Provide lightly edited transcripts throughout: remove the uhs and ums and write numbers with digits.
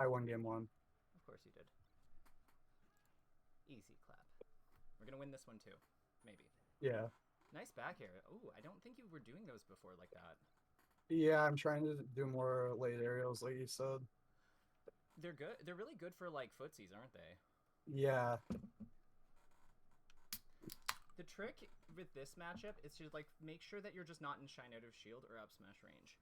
I won game one. Of course you did. Easy clap. We're gonna win this one too. Maybe. Yeah. Nice back air. Oh, I don't think you were doing those before like that. Yeah, I'm trying to do more late aerials, like you said. They're good. They're really good for like footsies, aren't they? Yeah. The trick with this matchup is to like make sure that you're just not in shine out of shield or up smash range.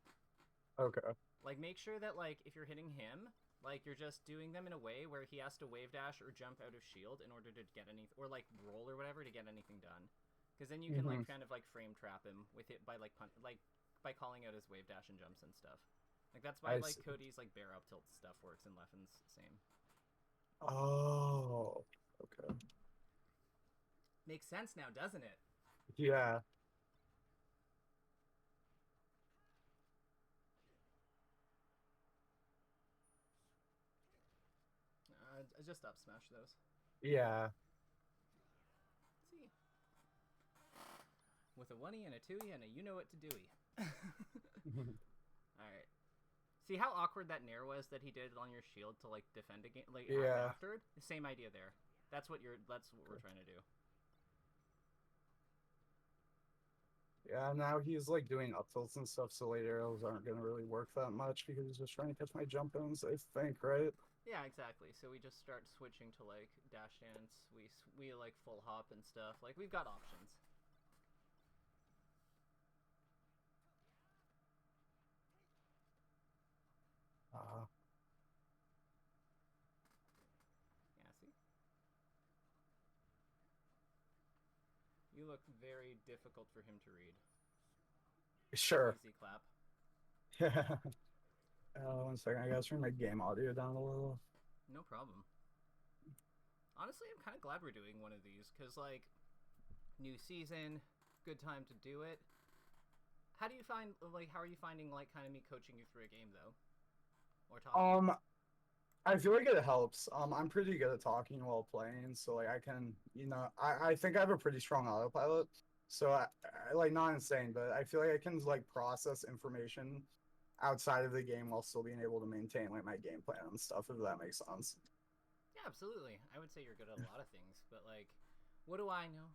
Okay. Like make sure that like if you're hitting him, like you're just doing them in a way where he has to wave dash or jump out of shield in order to get any or like roll or whatever to get anything done. Because then you can hmm like kind of like frame trap him with it by like by calling out his wave dash and jumps and stuff. Like that's why I like see. Cody's like bear up tilt stuff works and Leffen's same. Oh. Okay. Makes sense now, doesn't it? Yeah. Just up smash those. Yeah. Let's see. With a 1e and a 2e and a you know what to doy. Alright. See how awkward that nair was that he did on your shield to like defend again like Yeah. after? Same idea there. That's what we're trying to do. Yeah, now he's like doing up tilts and stuff, so late arrows aren't gonna really work that much because he's just trying to catch my jump ins, I think, right? Yeah, exactly. So we just start switching to like dash dance. We like full hop and stuff. Like we've got options. Uh, Yeah, see? You look very difficult for him to read. sure. Easy clap. Yeah. 1 second, I gotta turn my game audio down a little. No problem. Honestly, I'm kind of glad we're doing one of these because like new season, good time to do it. How do you find like how are you finding like kind of me coaching you through a game though, or talking? Um, I feel like it helps. I'm pretty good at talking while playing, so like I can, I think I have a pretty strong autopilot. So I like not insane, but I feel like I can like process information outside of the game while still being able to maintain like my game plan and stuff, if that makes sense. Yeah, absolutely. I would say you're good at a lot of things, but like, what do I know?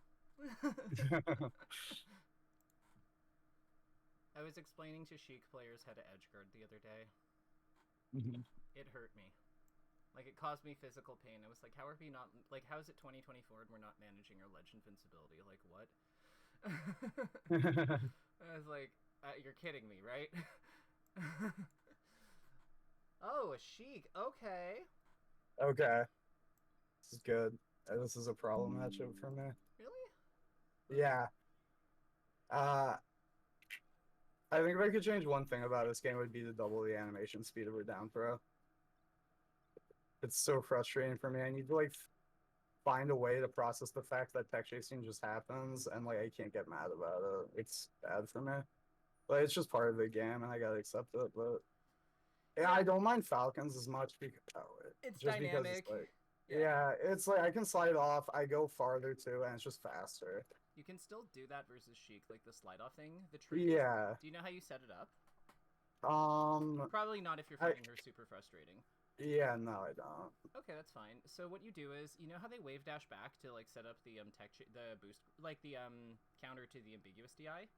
I was explaining to Sheik players how to edgeguard the other day. Mhm. It hurt me. Like it caused me physical pain. I was like, how are we not like how is it 2024 and we're not managing our ledge invincibility? Like what? I was like, you're kidding me, right? Oh, a Sheik. Okay. Okay, this is good. This is a problem matchup for me. Really? Yeah. Uh, I think if I could change one thing about this game, it would be to double the animation speed of a down throw. It's so frustrating for me. I need to like find a way to process the fact that tech chasing just happens, and like I can't get mad about it. It's bad for me. But it's just part of the game, and I gotta accept it. But yeah, Yeah, I don't mind Falcons as much because it's just because it's dynamic. like Yeah. yeah, it's like I can slide off, I go farther too, and it's just faster. You can still do that versus Sheik, like the slide off thing. The trick is, Yeah. do you know how you set it up? Um. Probably not if you're I finding her super frustrating. yeah. No, I don't. Okay, that's fine. So what you do is, you know how they wave dash back to like set up the the boost, like the counter to the ambiguous DI.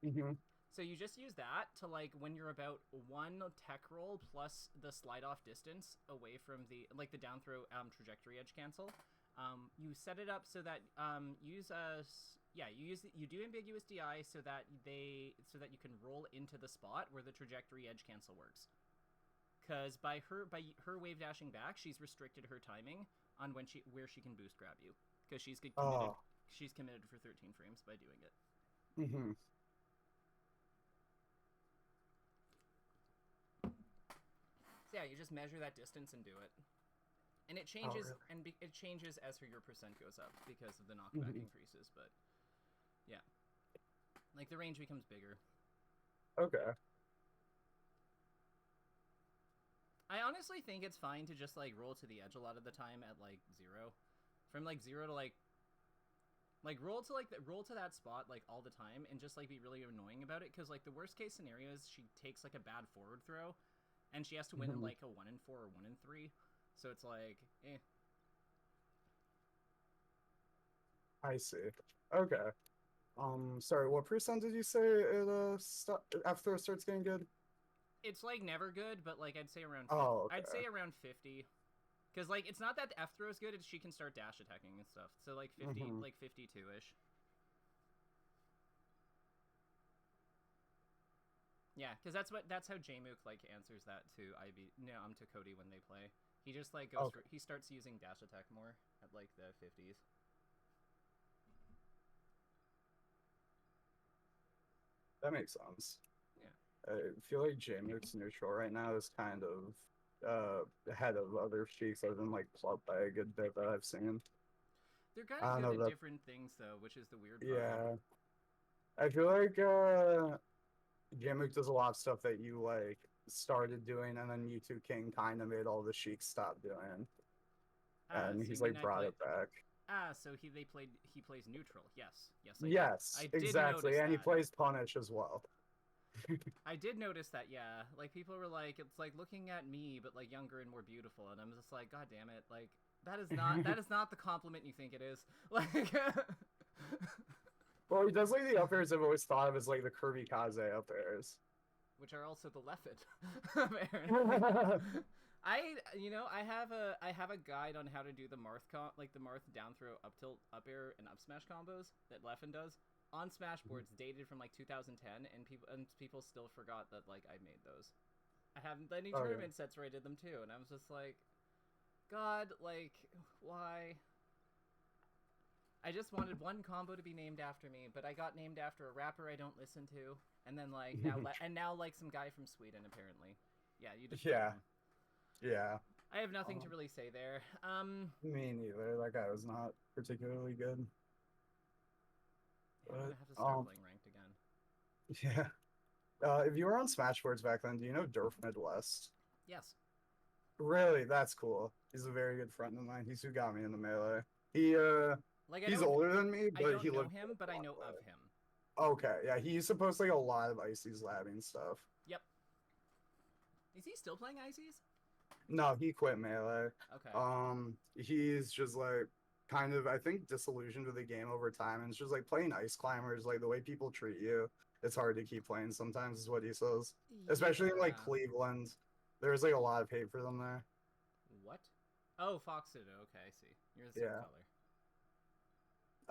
hmm So you just use that to like when you're about one tech roll plus the slide off distance away from the like the down throw trajectory edge cancel. You set it up so that you do ambiguous DI so that you can roll into the spot where the trajectory edge cancel works. Because by her wave dashing back, she's restricted her timing on where she can boost grab you because Oh. she's committed for 13 frames by doing it. hmm So yeah, you just measure that distance and do it. And it Oh, changes really? it changes as your percent goes up because of the knockback hmm increases, but yeah. Like the range becomes bigger. Okay. I honestly think it's fine to just like roll to the edge a lot of the time at like 0. From like 0 to like roll to that spot like all the time and just like be really annoying about it cuz like the worst case scenario is she takes like a bad forward throw and she has to win in Mhm. like a 1 in 4 or 1 in 3. So it's like, eh. I see. Okay. Sorry, what percent did you say it after it starts getting good? It's like never good, but like I'd say around 50. Oh, I'd say okay. around 50. Because like it's not that the F throw is good; it's she can start dash attacking and stuff. So like 50, Hmm. like 52-ish. Yeah, because that's how Jmook like answers that to Ivy. No, to Cody when they play. He just like goes for Okay, he starts using dash attack more at like the 50s. that makes sense. Yeah. I feel like Jameis neutral right now is kind of ahead of other streaks other than like Plug by a good bit that I've seen. They're kind I of don't good know at that. different things though, which is the weird part. Yeah, I feel like Jameis does a lot of stuff that you like started doing, and then Mewtwo King kind of made all the Sheiks stop doing, and So you he's mean like I brought play? it back. So he plays neutral. Yes, yes, I did. Yes, I did exactly, notice and he that. plays Punish as well. I did notice that. Yeah, like people were like, it's like looking at me, but like younger and more beautiful, and I'm just like, God damn it, like that is not the compliment you think it is. Like, Well, he does like the up airs I've always thought of as like the KirbyKaze up airs. which are also the Leffit, apparently. I have a guide on how to do the like the Marth down throw, up tilt, up air, and up smash combos that Leffen does on Smash boards dated from like 2010, and people still forgot that like I made those. I haven't done any Oh yeah. tournament sets where I did them too, and I was just like, God, like, why? I just wanted one combo to be named after me, but I got named after a rapper I don't listen to, and then like now like some guy from Sweden apparently. Yeah, you just killed Yeah, him. yeah. I have nothing to Um, really say there. Me neither. That guy was not particularly good. Yeah, I'm But gonna have to start playing ranked again. yeah. If you were on Smashboards back then, do you know Durf Midwest? Yes. Really, that's cool. He's a very good friend of mine. He's who got me in the melee. He Like he's older than me, I but he don't know lived him, but a I lot know of away. him. Okay, yeah, he used to post like a lot of Icy's labbing stuff. Yep. Is he still playing ICs? No, he quit melee. Okay. He's just like kind of I think disillusioned with the game over time, and it's just like playing Ice Climbers, like the way people treat you. It's hard to keep playing sometimes, is what he says. Especially in like Yeah. Cleveland, there's like a lot of hate for them there. What? Oh, Fox did it. Okay, I see. You're the same Yeah. color.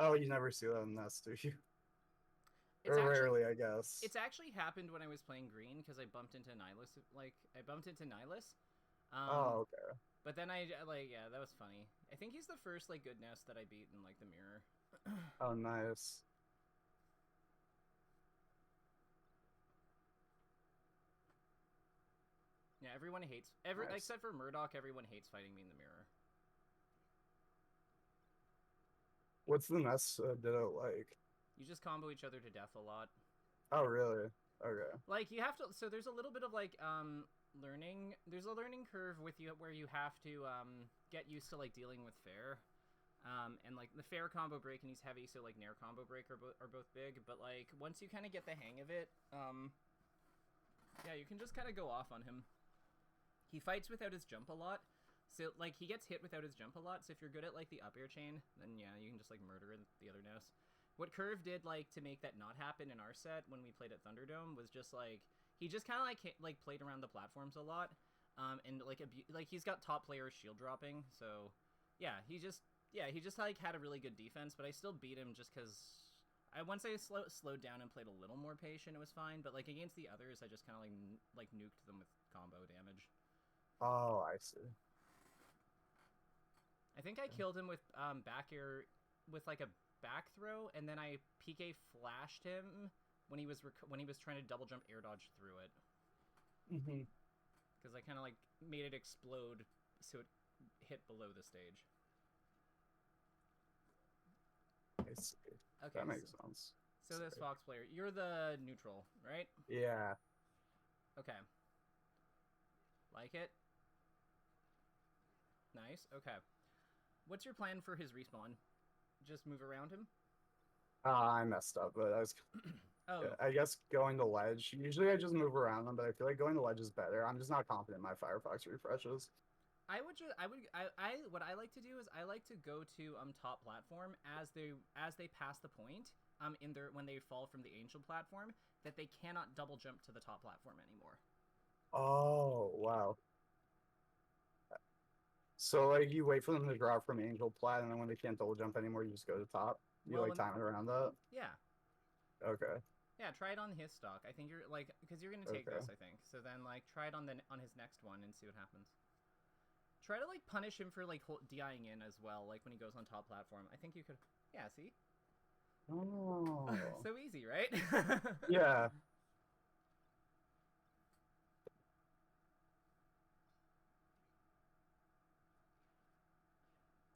Oh, you never see that in this, do you? It's Or actually rarely, I guess. it's actually happened when I was playing green because I bumped into Nihilus. Like I bumped into Nihilus. Oh, okay. But then I like yeah, that was funny. I think he's the first like good nest that I beat in like the mirror. Oh, nice. Yeah, everyone hates Nice. except for Murdoch. Everyone hates fighting me in the mirror. What's the nest ditto like? You just combo each other to death a lot. Oh, really? Okay. Like you have to. So there's a little bit of like learning. There's a learning curve with you where you have to get used to like dealing with fair. And like the fair combo break and he's heavy, so like nair combo break are both big. But like once you kind of get the hang of it, yeah, you can just kind of go off on him. He fights without his jump a lot, so like he gets hit without his jump a lot. So if you're good at like the up air chain, then yeah, you can just like murder the other nest. What Curve did like to make that not happen in our set when we played at Thunderdome was just like he just kind of like played around the platforms a lot, and like he's got top players shield dropping, so yeah, he just like had a really good defense, but I still beat him just because once I slowed down and played a little more patient, it was fine. But like against the others, I just kind of like nuked them with combo damage. Oh, I see. I think I killed him with back air with like a back throw, and then I PK flashed him when he was trying to double jump air dodge through it. Mm-hmm. Because I kind of like made it explode so it hit below the stage. I see. Okay, That makes sense. So this Fox player, you're the neutral, right? Yeah. Okay. Like it? Nice. Okay. What's your plan for his respawn? Just move around him? I messed up, but I was Oh, I guess going to ledge. Usually I just move around them, but I feel like going to ledge is better. I'm just not confident in my Firefox refreshes. what I like to do is I like to go to top platform as they pass the point in their when they fall from the angel platform that they cannot double jump to the top platform anymore. Oh, wow. So like you wait for them to drop from Angel Plat, and then when they can't double jump anymore, you just go to top. You Well, like time it around that? yeah, Okay. yeah, try it on his stock. I think you're like because you're gonna take Okay. this. I think so. Then like try it on his next one and see what happens. Try to like punish him for like DIing in as well. Like when he goes on top platform. I think you could. Yeah. See. Oh. So easy, right? Yeah.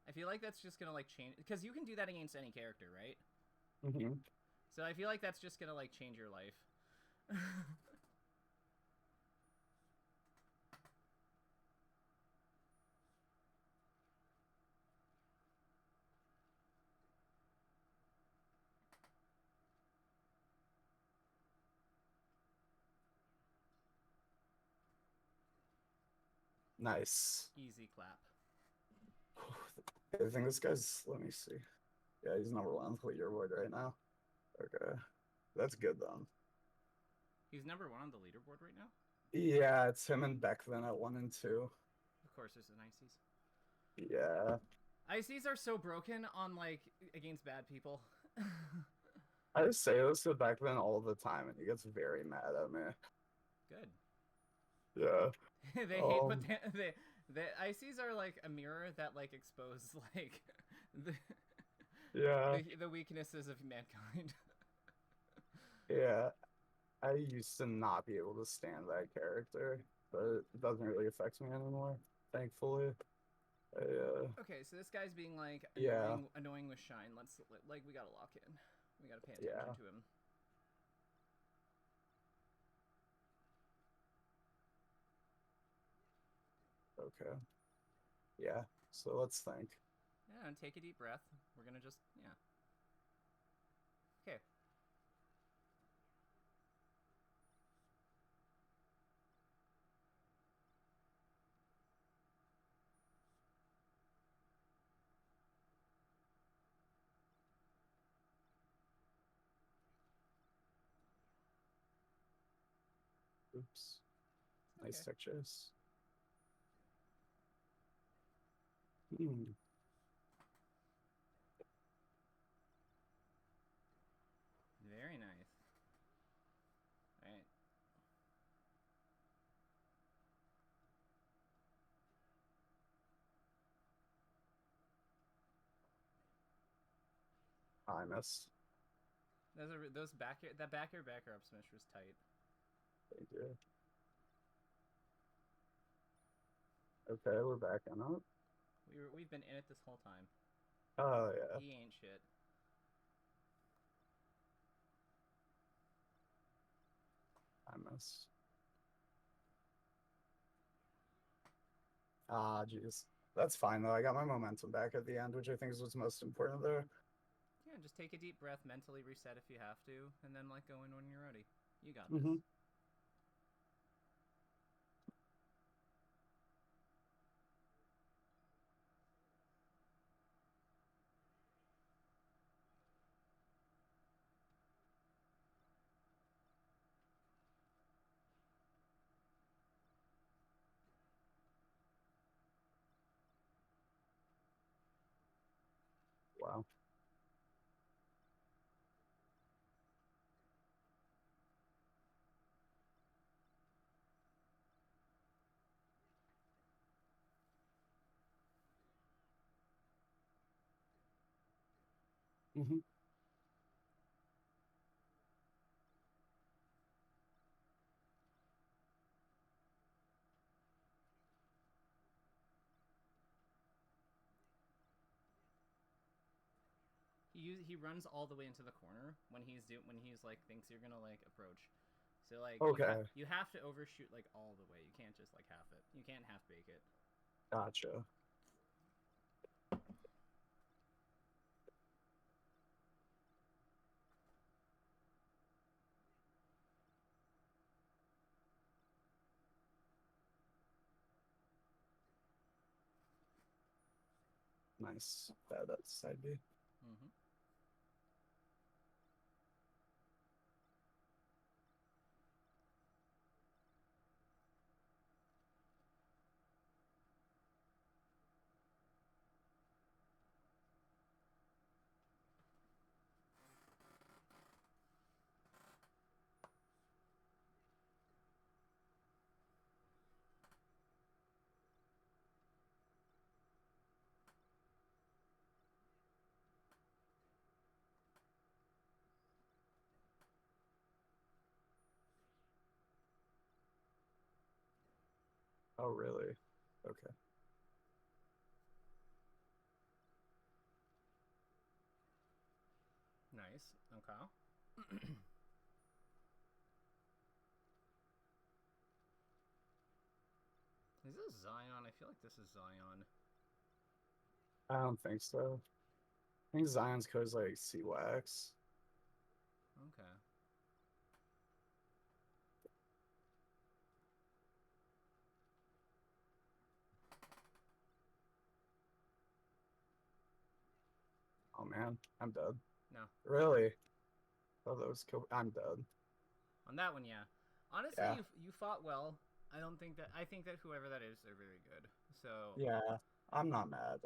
I feel like that's just gonna like change because you can do that against any character, right? Hmm. So I feel like that's just gonna like change your life. Nice. Easy clap. I think this guy's. Let me see. Yeah, he's number one on the leaderboard right now. Okay, that's good then. He's number one on the leaderboard right now. Yeah, it's him and Beckman at 1 and 2. Of course, there's an ICs. Yeah. ICs are so broken on like against bad people. I just say this to Beckman all the time, and he gets very mad at me. Good. Yeah. They hate, but the ICs are like a mirror that like expose like the Yeah. the weaknesses of mankind. Yeah. I used to not be able to stand that character, but it doesn't really affect me anymore, thankfully. Okay, so this guy's being like Yeah. annoying with Shine. Let's like we gotta lock in. We gotta pay attention Yeah. to him. Okay. Yeah. So let's think. Yeah, and take a deep breath. We're gonna just yeah. Okay. Oops. Okay. Nice tech chase. Hmm. Very nice. All right. I missed. Those back air up smash was tight. Thank you. Okay, we're back on up. We've been in it this whole time. Oh yeah. He ain't shit. I missed. Ah, jeez. That's fine though. I got my momentum back at the end, which I think is what's most important there. Yeah, just take a deep breath, mentally reset if you have to, and then like go in when you're ready. You got Mm-hmm. this. Wow. Mm-hmm. He runs all the way into the corner when he's like thinks you're gonna like approach. So like Okay. you have to overshoot like all the way. You can't just like half it. You can't half bake it. Gotcha. Nice. That's side B. Mm-hmm. Oh, really? Okay. Nice. Okay. Is this Zion? I feel like this is Zion. I don't think so. I think Zion's code is like C-Wax. Okay. Oh man, I'm dead. No. Really? Oh, that was cool. I'm dead. On that one, yeah. Honestly, Yeah. you fought well. I think that whoever that is, they're very good. So Yeah, I'm not mad.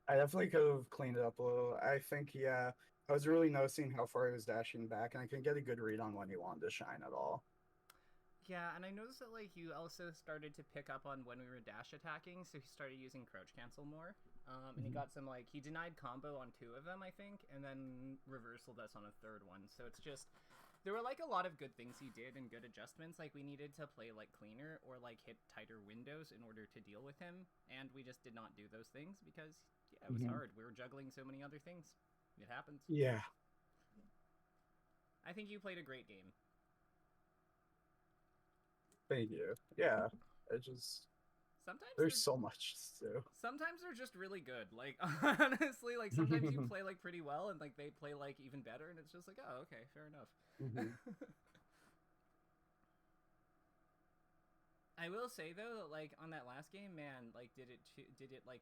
I definitely could have cleaned it up a little. I think, yeah, I was really noticing how far he was dashing back, and I couldn't get a good read on when he wanted to shine at all. yeah, and I noticed that like you also started to pick up on when we were dash attacking, so he started using crouch cancel more. And he got some like he denied combo on 2 of them, I think, and then reversal us on a 3rd one. So it's just there were like a lot of good things he did and good adjustments. Like we needed to play like cleaner or like hit tighter windows in order to deal with him, and we just did not do those things because yeah, it was hard. We were juggling so many other things. It happens. Yeah, I think you played a great game. thank you. Yeah, it just Sometimes there's so much to do. sometimes they're just really good. Like honestly, like sometimes you play like pretty well and like they play like even better, and it's just like, oh, okay, fair enough. I will say though that like on that last game, man, like did it like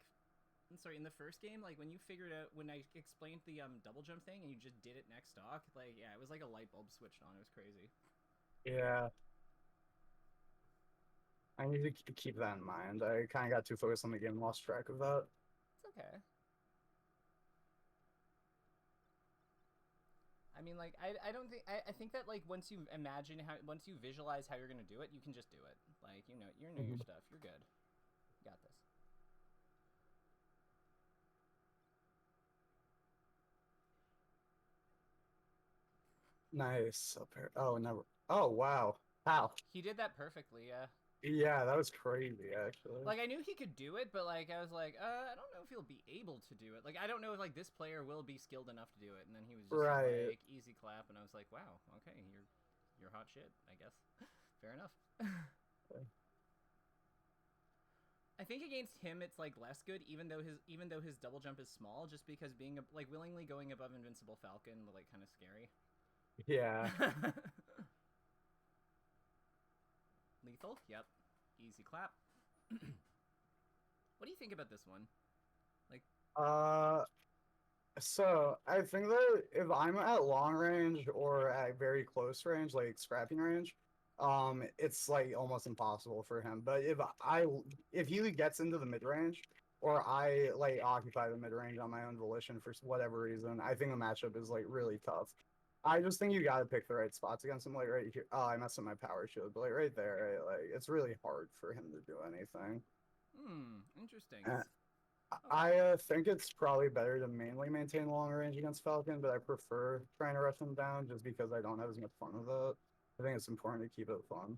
I'm sorry, in the first game, like when you figured out when I explained the double jump thing and you just did it next stock, like yeah, it was like a light bulb switched on. It was crazy. Yeah, I need to keep that in mind. I kind of got too focused on the game and lost track of that. It's okay. I mean, like, I don't think I think that like once you imagine how once you visualize how you're gonna do it, you can just do it. Like you know your stuff. You're good. You got this. Nice. Oh, never. Oh, wow. How? He did that perfectly. Yeah. Yeah, that was crazy, actually. Like I knew he could do it, but like I was like, I don't know if he'll be able to do it. Like I don't know if like this player will be skilled enough to do it. And then he was just Right. like easy clap, and I was like, wow, okay, you're hot shit, I guess. Fair enough. Okay. I think against him it's like less good, even though his double jump is small, just because being like willingly going above invincible Falcon like kind of scary. Yeah. Lethal. Yep. Easy clap. What do you think about this one? Like, So I think that if I'm at long range or at very close range, like scrapping range, it's like almost impossible for him. But if he gets into the mid range or I like occupy the mid range on my own volition for whatever reason, I think the matchup is like really tough. I just think you got to pick the right spots against him. Like right here, oh, I messed up my power shield, but like right there, right, like it's really hard for him to do anything. interesting. Uh, Okay. I think it's probably better to mainly maintain long range against Falcon, but I prefer trying to rush him down just because I don't have as much fun with it. I think it's important to keep it fun.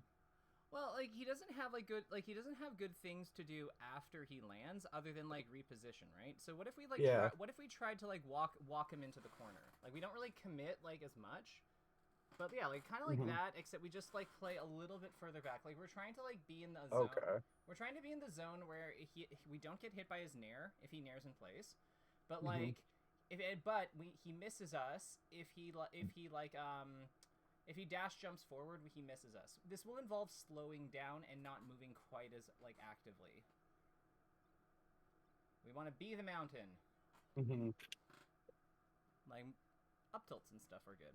Well, like he doesn't have he doesn't have good things to do after he lands other than like reposition, right? So what if we Yeah. what if we tried to like walk him into the corner? Like we don't really commit like as much. But yeah, like kind of like Hmm. that, except we just like play a little bit further back. Like we're trying to like be in the zone. Okay. We're trying to be in the zone where we don't get hit by his nair if he nairs in place. But Hmm. like he misses us if he dash jumps forward, he misses us. This will involve slowing down and not moving quite as like actively. We want to be the mountain. Mm-hmm. Like, up tilts and stuff are good.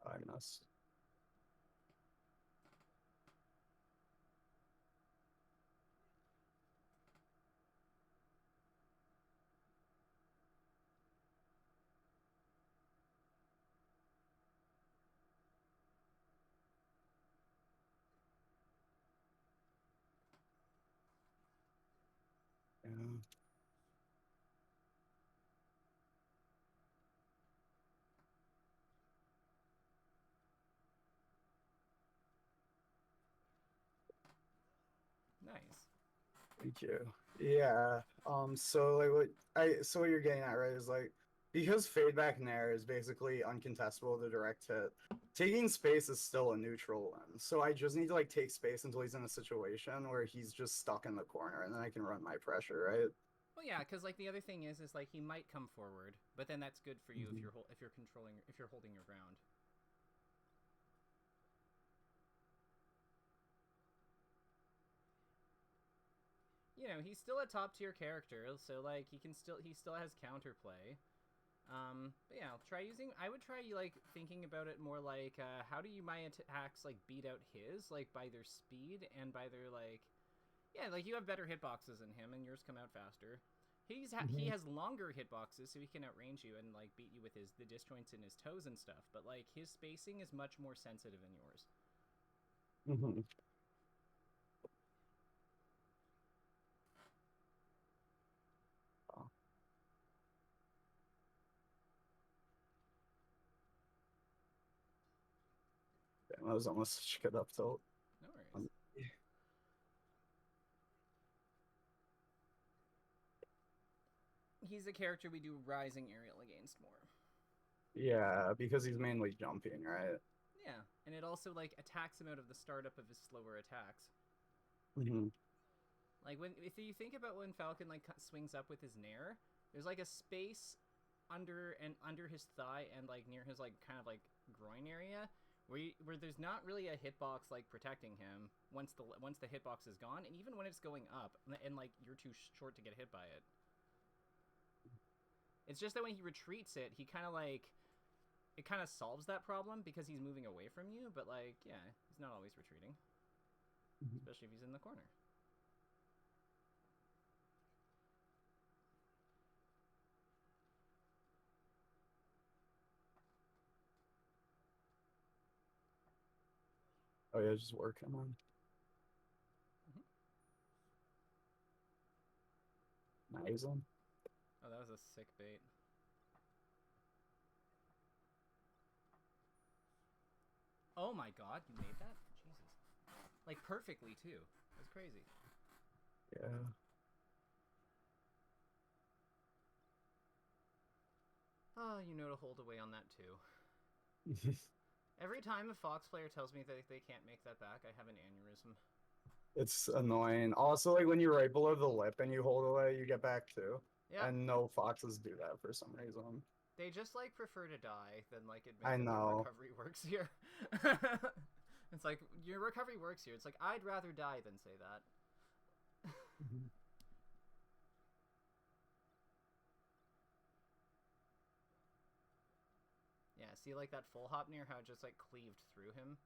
I missed. Yeah. Nice. Thank you. Yeah. So like what you're getting at, right, is like because fade back nair is basically uncontestable to direct hit, taking space is still a neutral one. So I just need to like take space until he's in a situation where he's just stuck in the corner, and then I can run my pressure, right? Well, yeah, because like the other thing is like he might come forward, but then that's good for you Mhm. if you're controlling if you're holding your ground. You know, he's still a top tier character, so like he still has counterplay. But yeah, I would try like thinking about it more like how do you my attacks like beat out his, like by their speed and by their like, yeah, like you have better hitboxes than him and yours come out faster. He Mhm. has longer hitboxes, so he can outrange you and like beat you with the disjoints in his toes and stuff. But like his spacing is much more sensitive than yours. Mhm. Oh, damn, that was almost such a good up tilt. No Um, worries. He's a character we do rising aerial against more. yeah, because he's mainly jumping, right? Yeah, and it also like attacks him out of the startup of his slower attacks. Mm-hmm. Like when if you think about when Falcon like swings up with his nair, there's like a space under his thigh and like near his like kind of like groin area where there's not really a hitbox like protecting him once the hitbox is gone, and even when it's going up and like you're too short to get hit by it. It's just that when he retreats it, he kind of like it kind of solves that problem because he's moving away from you, but like yeah, he's not always retreating, especially if he's in the corner. Oh yeah, just working on. Mm-hmm. Nice one. Oh, that was a sick bait. Oh my god, you made that? Jesus. Like perfectly too. That's crazy. Yeah. Oh, you know to hold away on that too. Every time a Fox player tells me that they can't make that back, I have an aneurysm. It's annoying. Also, like when you're right below the lip and you hold away, you get back too. Yeah, And no foxes do that for some reason. they just like prefer to die than like admit I that their know. recovery works here. It's like your recovery works here. It's like I'd rather die than say that. Mhm. Yeah, see like that full hop near how it just like cleaved through him.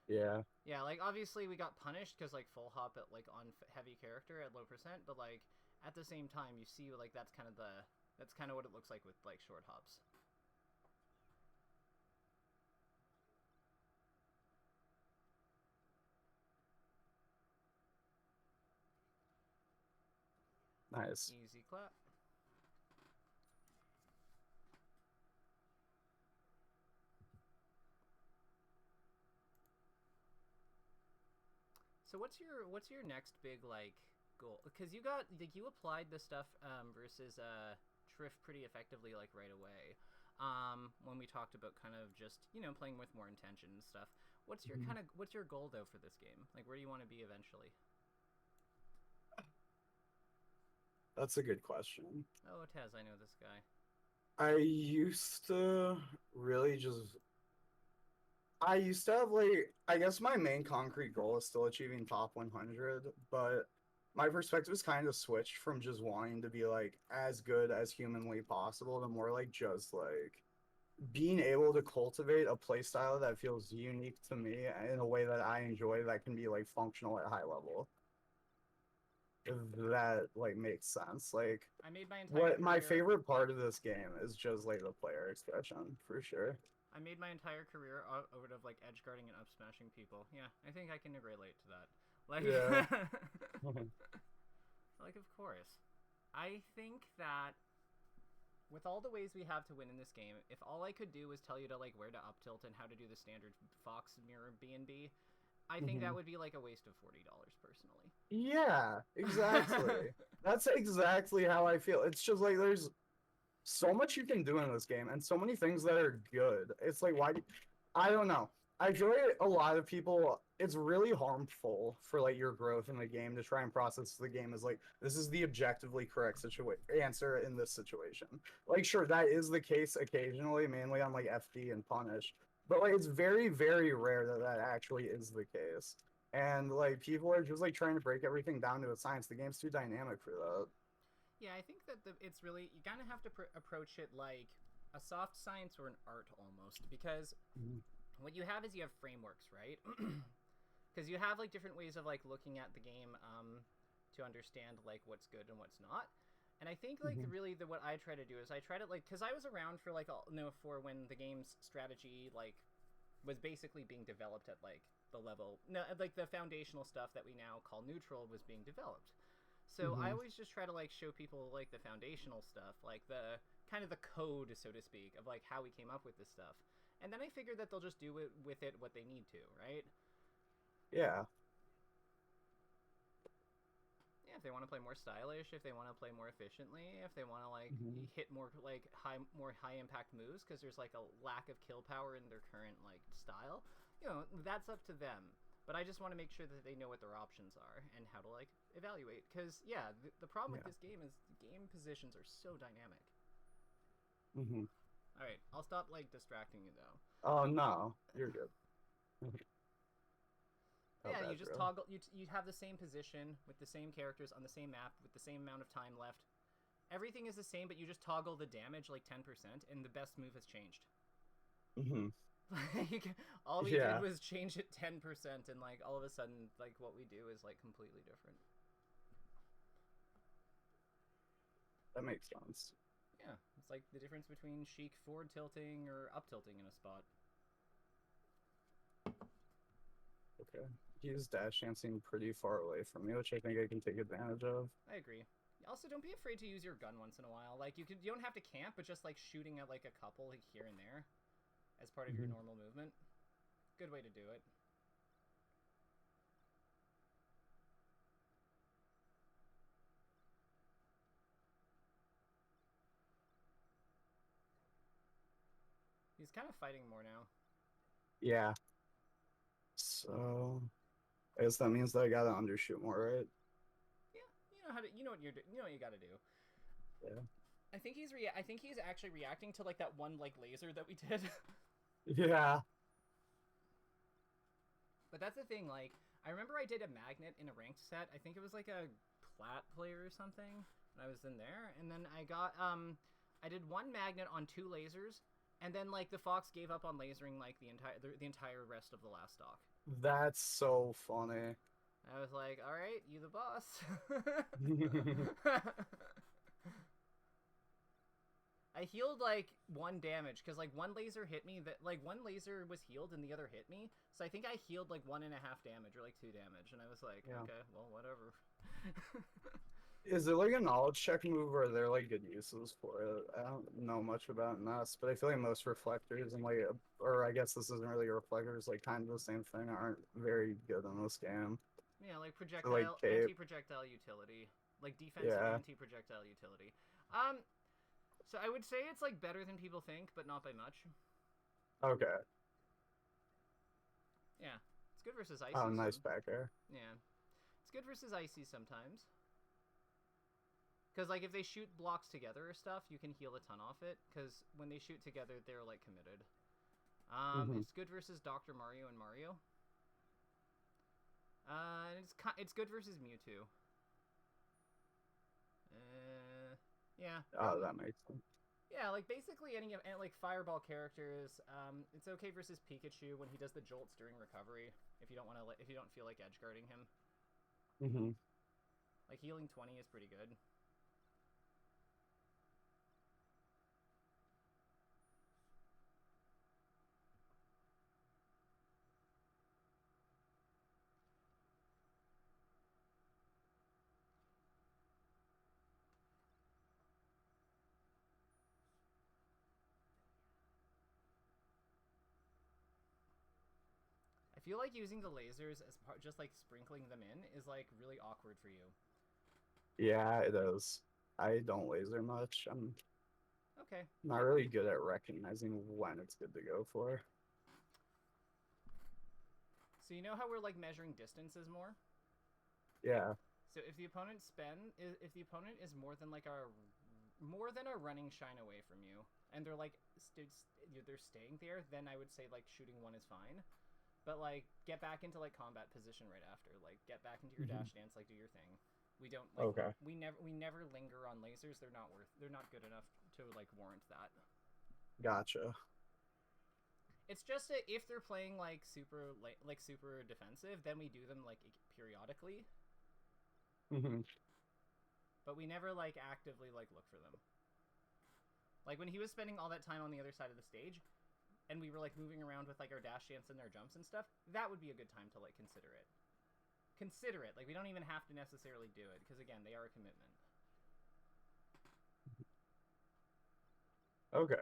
Yeah. Yeah, like obviously we got punished because like full hop at like on heavy character at low percent, but like at the same time you see like that's kind of what it looks like with like short hops. Nice. Easy clap. So what's your next big like goal? Because you got like you applied the stuff versus Triff pretty effectively like right away. When we talked about kind of just playing with more intention and stuff. Mhm. What's your goal though for this game? Like where do you want to be eventually? That's a good question. Oh, Tez, I know this guy. I used to really just I used to have like I guess my main concrete goal is still achieving top 100, but my perspective is kind of switched from just wanting to be like as good as humanly possible to more like just like being able to cultivate a play style that feels unique to me in a way that I enjoy that can be like functional at high level. If that like makes sense. Like I made my entire what my career. favorite part of this game is just like the player expression for sure. I made my entire career out of like edge guarding and up smashing people. Yeah, I think I can relate to that. Like, Yeah. like of course. I think that with all the ways we have to win in this game, if all I could do was tell you to like where to up tilt and how to do the standard Fox mirror B&B, I think that would be like a waste of $40 personally. Yeah, exactly. That's exactly how I feel. It's just like there's so much you can do in this game and so many things that are good. It's like I don't know. I feel like a lot of people it's really harmful for like your growth in the game to try and process the game as like this is the objectively correct answer in this situation. Like sure that is the case occasionally, mainly on like FD and Punish, but like it's very very rare that that actually is the case. And like people are just like trying to break everything down to a science. The game's too dynamic for that. Yeah, I think that it's really you kind of have to approach it like a soft science or an art almost because what you have is you have frameworks, right? Because you have like different ways of like looking at the game to understand like what's good and what's not. And I think like really what I try to do is I try to like because I was around for like for when the game's strategy like was basically being developed at like the level no like the foundational stuff that we now call neutral was being developed. So I always just try to like show people like the foundational stuff, like the kind of the code, so to speak, of like how we came up with this stuff. And then I figure that they'll just do it with it what they need to, right? Yeah. Yeah, if they want to play more stylish, if they want to play more efficiently, if they want to like hit more like more high impact moves because there's like a lack of kill power in their current like style, you know, that's up to them. But I just want to make sure that they know what their options are and how to like evaluate. Because yeah, the problem with Yeah. this game is game positions are so dynamic. Mm-hmm. All right, I'll stop like distracting you though. Oh no, you're good. How Yeah, you bad, just bro? toggle. You have the same position with the same characters on the same map with the same amount of time left. Everything is the same, but you just toggle the damage like 10%, and the best move has changed. Mm-hmm. Like all we did Yeah, was change it 10%, and like all of a sudden, like what we do is like completely different. that makes sense. Yeah, it's like the difference between Sheik forward tilting or up tilting in a spot. Okay. He's dash dancing pretty far away from me, which I think I can take advantage of. I agree. Also, don't be afraid to use your gun once in a while. Like you don't have to camp, but just like shooting at like a couple like, here and there as part of your normal movement. Good way to do it. He's kind of fighting more now. Yeah. So I guess that means that I gotta undershoot more, right? Yeah, you know how to. You know what you know what you got to do. Yeah. I think he's actually reacting to like that one like laser that we did. Yeah. But that's the thing. Like I remember I did a magnet in a ranked set. I think it was like a plat player or something. And I was in there, and then I got I did one magnet on two lasers, and then like the fox gave up on lasering like the entire rest of the last stock. That's so funny. I was like, all right, you the boss. I healed like one damage because like one laser hit me that like one laser was healed and the other hit me. So I think I healed like 1.5 damage or like 2 damage, and I was like, Yeah. okay, well, whatever. Is it like a knowledge check move or are there like good uses for it? I don't know much about NUS, but I feel like most reflectors and like, or I guess this isn't really reflectors, like kind of the same thing, aren't very good in this game. Yeah, like So like cape, anti-projectile utility, like defensive yeah. anti-projectile utility. Um, so I would say it's like better than people think, but not by much. Okay. Yeah, it's good versus Oh, icy. nice back air. Yeah, it's good versus icy sometimes. Because, like, if they shoot blocks together or stuff, you can heal a ton off it. Because when they shoot together, they're, like, committed. It's good versus Dr. Mario and Mario. It's good versus Mewtwo. Yeah. Oh, that makes sense. Yeah, like, basically any of, like, Fireball characters. It's okay versus Pikachu when he does the jolts during recovery. If you don't want to, if you don't feel like edge guarding him. Like, healing 20 is pretty good. I feel like using the lasers as part, just like sprinkling them in, is like really awkward for you. Yeah, it is. I don't laser much. I'm Okay. not really good at recognizing when it's good to go for. So you know how we're like measuring distances more? Yeah. So if the opponent is more than like a running shine away from you, and they're like they're staying there, then I would say like shooting one is fine. But like get back into like combat position right after. Like get back into your dash dance, like do your thing. We don't like Okay. we never linger on lasers. They're not good enough to like warrant that. Gotcha. It's just that if they're playing like super defensive, then we do them like periodically. But we never like actively like look for them. Like when he was spending all that time on the other side of the stage, and we were like moving around with like our dash dance and our jumps and stuff, that would be a good time to like consider it. Like we don't even have to necessarily do it because again, they are a commitment. Okay.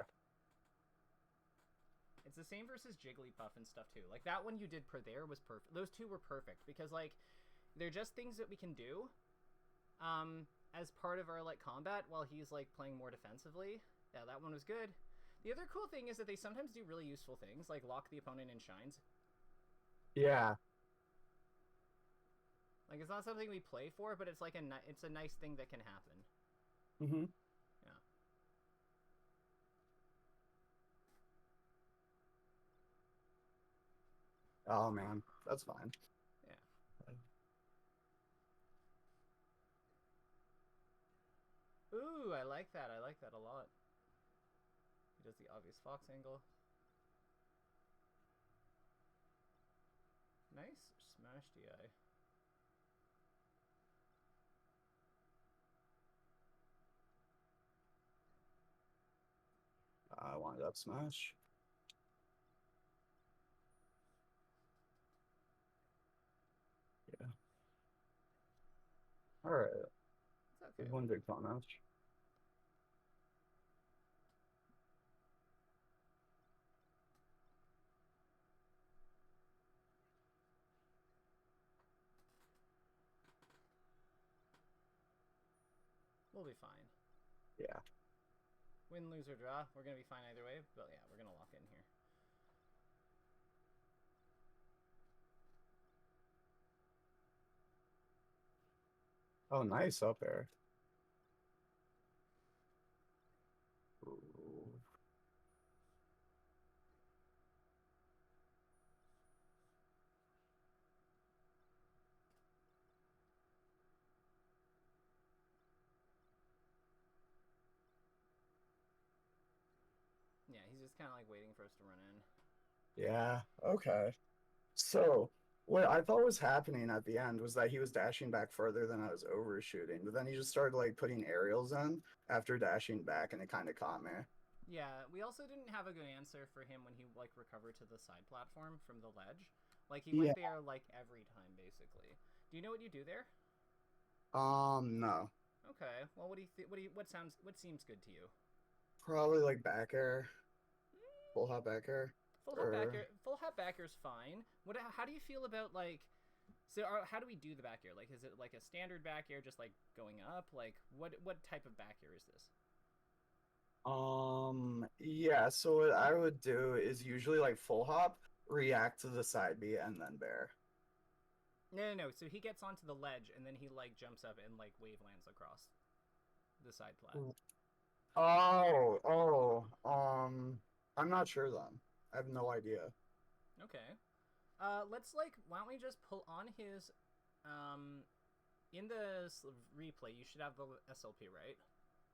It's the same versus Jigglypuff and stuff too. Like that one you did per there was perfect. Those two were perfect because like they're just things that we can do as part of our like combat while he's like playing more defensively. Yeah, that one was good. The other cool thing is that they sometimes do really useful things like lock the opponent in shines. Yeah. Like it's not something we play for, but it's like it's a nice thing that can happen. Yeah. Oh man, that's fine. Yeah. Ooh, I like that. I like that a lot. He does the obvious fox angle. Nice smash DI. I wanted up smash. Yeah. All right. It's okay. One big fun match. We'll be fine. Yeah. Win, lose, or draw. We're going to be fine either way, but yeah, we're going to lock in here. Oh, nice up air. Ooh. Yeah, he's just kind of like waiting for us to run in. Yeah. Okay. So what I thought was happening at the end was that he was dashing back further than I was overshooting, but then he just started like putting aerials in after dashing back, and it kind of caught me. Yeah, we also didn't have a good answer for him when he like recovered to the side platform from the ledge. Like he went there like every time basically. Do you know what you do there? No. Okay. Well, what seems good to you? Probably like back air, full hop back air. Full hop back air's fine. How do you feel about like so how do we do the back air? Like is it like a standard back air just like going up? Like what type of back air is this? Yeah, so what I would do is usually like full hop, react to the side B, and then bear. No. So he gets onto the ledge and then he like jumps up and like wave lands across. the side plat. I'm not sure then. I have no idea. Okay. Let's why don't we just pull on his, in the replay, you should have the SLP, right?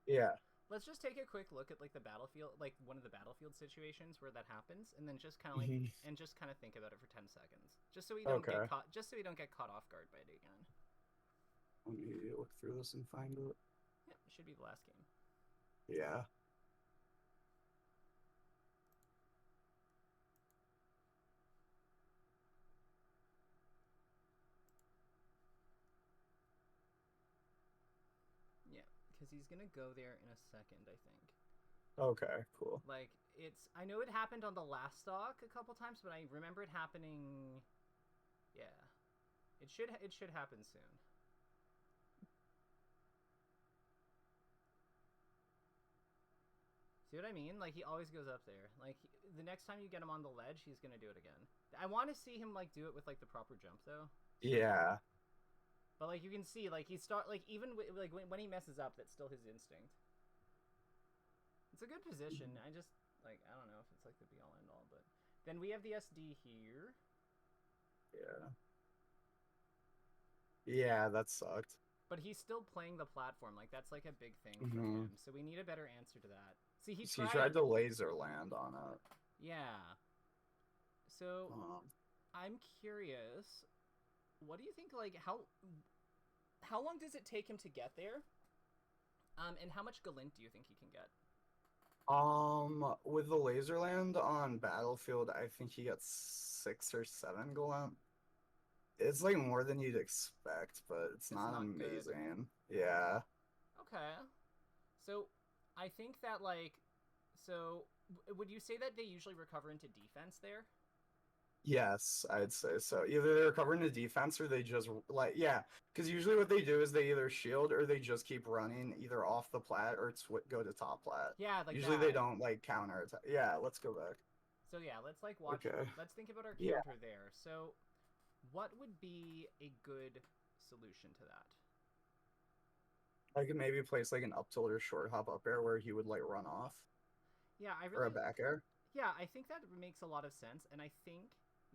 Yeah. Let's just take a quick look at the battlefield, one of the battlefield situations where that happens, and then just kind of think about it for 10 seconds, just so we don't get caught, off guard by it again. Let me look through this and find it. Yeah, it should be the last game. Yeah. Because he's gonna go there in a second, I think. Okay, cool. I know it happened on the last stock a couple times, but I remember it happening. Yeah, it should happen soon. See what I mean? He always goes up there. The next time you get him on the ledge, he's gonna do it again. I want to see him do it with the proper jump though. Yeah. But you can see even when he messes up, that's still his instinct. It's a good position. I just I don't know if it's the be all end all, but then we have the SD here. Yeah. Yeah, that sucked. But he's still playing the platform. That's a big thing for him. So we need a better answer to that. See, he tried to laser land on it. Yeah. So I'm curious. What do you think? How long does it take him to get there? And how much Galint do you think he can get? With the laser land on Battlefield, I think he gets 6 or 7 Galint. It's more than you'd expect, but it's not amazing. Good. Yeah. Okay. So I think that so would you say that they usually recover into defense there? Yes, I'd say so. Either they recover into defense or they just because usually what they do is they either shield or they just keep running either off the plat or go to top plat. Yeah, usually they don't counter attack. Yeah, let's go back. So yeah, let's watch. Okay. Let's think about our counter there. So, what would be a good solution to that? I could maybe place an up tilt or short hop up air where he would run off. Yeah, or a back air. Yeah, I think that makes a lot of sense, and I think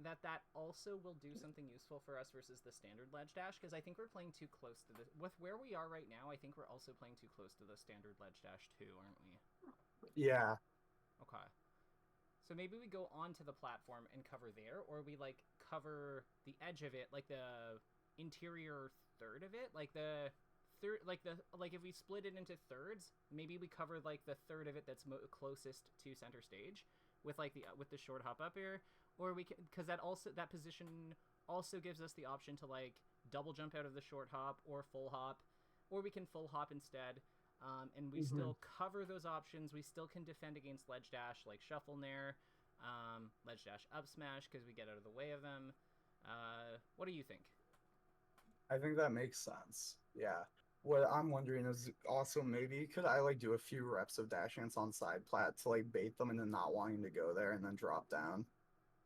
that also will do something useful for us versus the standard ledge dash, because I think we're playing too close to the... With where we are right now, I think we're also playing too close to the standard ledge dash too, aren't we? Yeah. Okay. So maybe we go onto the platform and cover there, or we cover the edge of it, the interior third of it, the third, if we split it into thirds, maybe we cover the third of it that's closest to center stage with with the short hop up air, or we can, because that position also gives us the option to double jump out of the short hop or full hop, or we can full hop instead. And we still cover those options. We still can defend against ledge dash shuffle nair, ledge dash up smash because we get out of the way of them. What do you think? I think that makes sense. Yeah. What I'm wondering is also maybe could I do a few reps of dash ants on side plat to bait them into not wanting to go there and then drop down?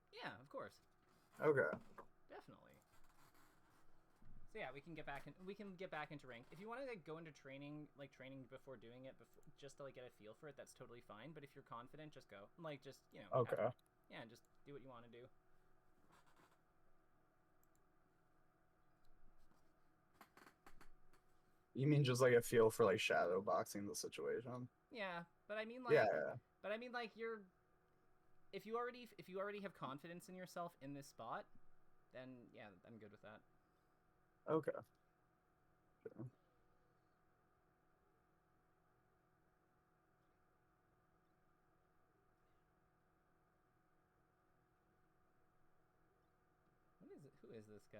Yeah, of course. Okay. Definitely. So yeah, we can get back into rank. If you want to go into training, training before doing it, just to get a feel for it, that's totally fine. But if you're confident, just go. Just Okay. Just do what you want to do. You mean just a feel for shadow boxing the situation? Yeah, but I mean but I mean you're if you already have confidence in yourself in this spot, then yeah, I'm good with that. Okay. Sure. Who is this guy?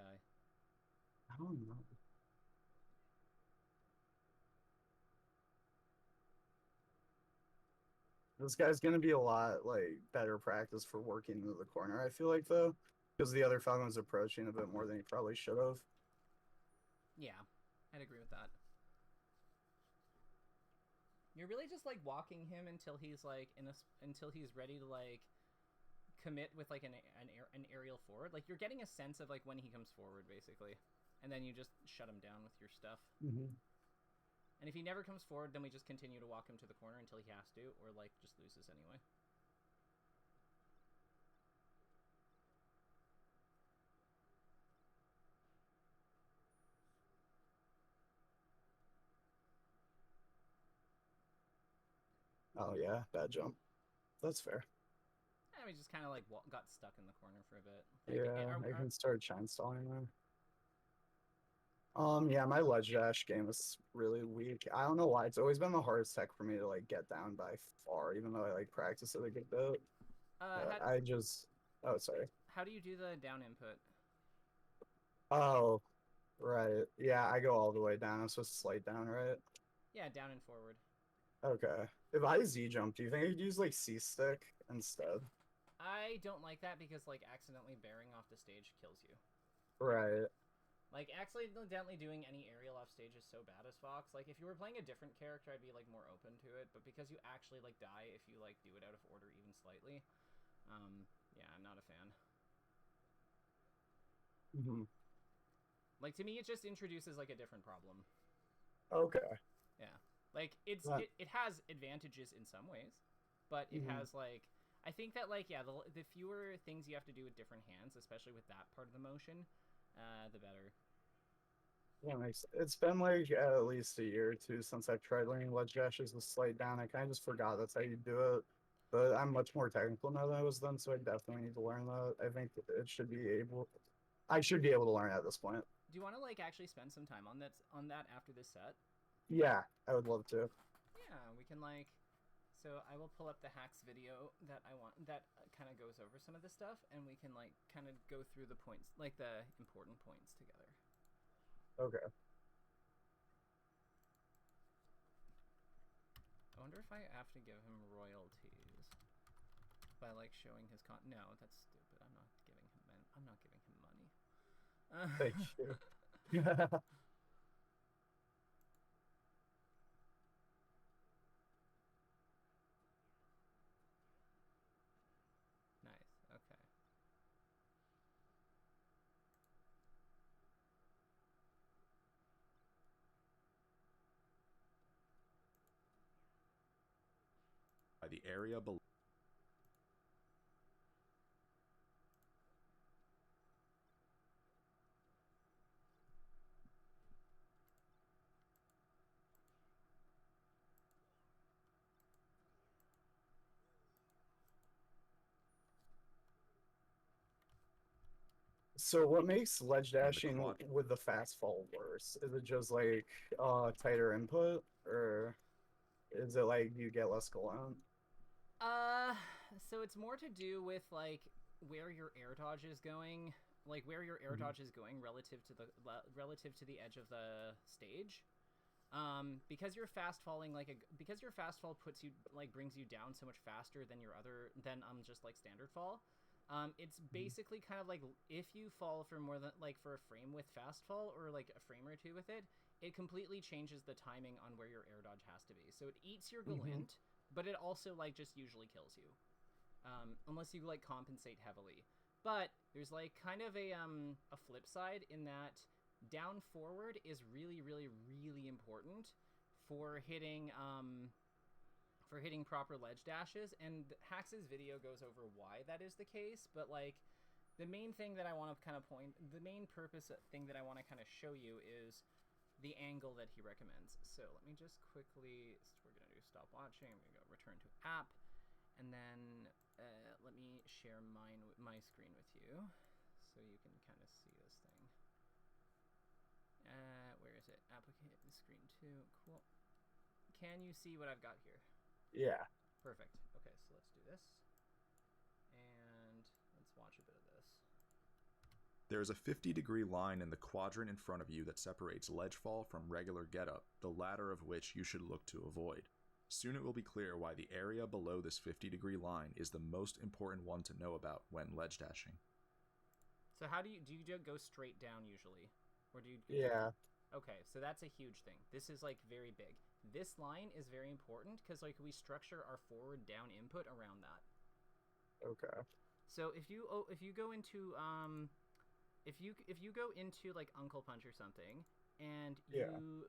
I don't know. This guy's gonna be a lot better practice for working into the corner, I feel though. Because the other Falcon's approaching a bit more than he probably should have. Yeah, I'd agree with that. You're really just walking him until he's until he's ready to commit with an aerial forward. You're getting a sense of when he comes forward basically, and then you just shut him down with your stuff. And if he never comes forward, then we just continue to walk him to the corner until he has to, or, like, just loses anyway. Oh yeah, bad jump. That's fair. And we just kind of, like, got stuck in the corner for a bit. Yeah, I can start chain stalling there. Yeah, my ledge dash game is really weak. I don't know why. It's always been the hardest tech for me to like get down by far, even though I like practice it a good bit. I just oh sorry. How do you do the down input? Oh, right. Yeah, I go all the way down. I'm supposed to slide down, right? Yeah, down and forward. Okay. If I Z jump, do you think I could use like C stick instead? I don't like that because like accidentally bearing off the stage kills you. Right. Like, accidentally doing any aerial off stage is so bad as Fox. Like, if you were playing a different character, I'd be, like, more open to it. But because you actually, like, die if you, like, do it out of order even slightly, yeah, I'm not a fan. Like, to me, it just introduces, like, a different problem. Okay. Yeah. Like, it has advantages in some ways, but it has, like... I think that, like, yeah, the fewer things you have to do with different hands, especially with that part of the motion... the better. Yeah, it's been like at least a year or two since I've tried learning ledge dashes with slide down. I kind of just forgot that's how you do it. But I'm much more technical now than I was then, so I definitely need to learn that. I think it should be able. I should be able to learn at this point. Do you want to like actually spend some time on that after this set? Yeah, I would love to. Yeah, we can like. So I will pull up the hacks video that I want that kind of goes over some of this stuff, and we can like kind of go through the points, like the important points together. Okay. I wonder if I have to give him royalties by like showing his No, that's stupid. I'm not giving him money. Thank you. Okay. By the area below. So what makes ledge dashing with the fast fall worse? Is it just like tighter input, or is it like you get less gallant? So it's more to do with like where your air dodge is going, like where your air dodge is going relative to the edge of the stage. Because you're fast falling because your fast fall puts you like brings you down so much faster than just like standard fall. It's basically kind of like if you fall for more than like for a frame with fast fall or like a frame or two with it, it completely changes the timing on where your air dodge has to be. So it eats your gallant, but it also like just usually kills you, unless you like compensate heavily. But there's like kind of a flip side in that down forward is really, really, really important for hitting proper ledge dashes, and Hax's video goes over why that is the case, but like the main thing that I want to kind of the main purpose thing that I want to kind of show you is the angle that he recommends. So let me just quickly, we're going to do stop watching, I'm going to go return to app, and then let me share my screen with you so you can kind of see this thing. Where is it? Applicate the screen 2. Cool. Can you see what I've got here? Yeah. Perfect. Okay, so let's do this. And let's watch a bit of this. There is a 50-degree line in the quadrant in front of you that separates ledge fall from regular getup, the latter of which you should look to avoid. Soon it will be clear why the area below this 50-degree line is the most important one to know about when ledge dashing. So how do you go straight down usually? Or do you Yeah. Okay, so that's a huge thing. This is like very big. This line is very important because like we structure our forward down input around that. Okay. So if you go into if you go into like Uncle Punch or something and you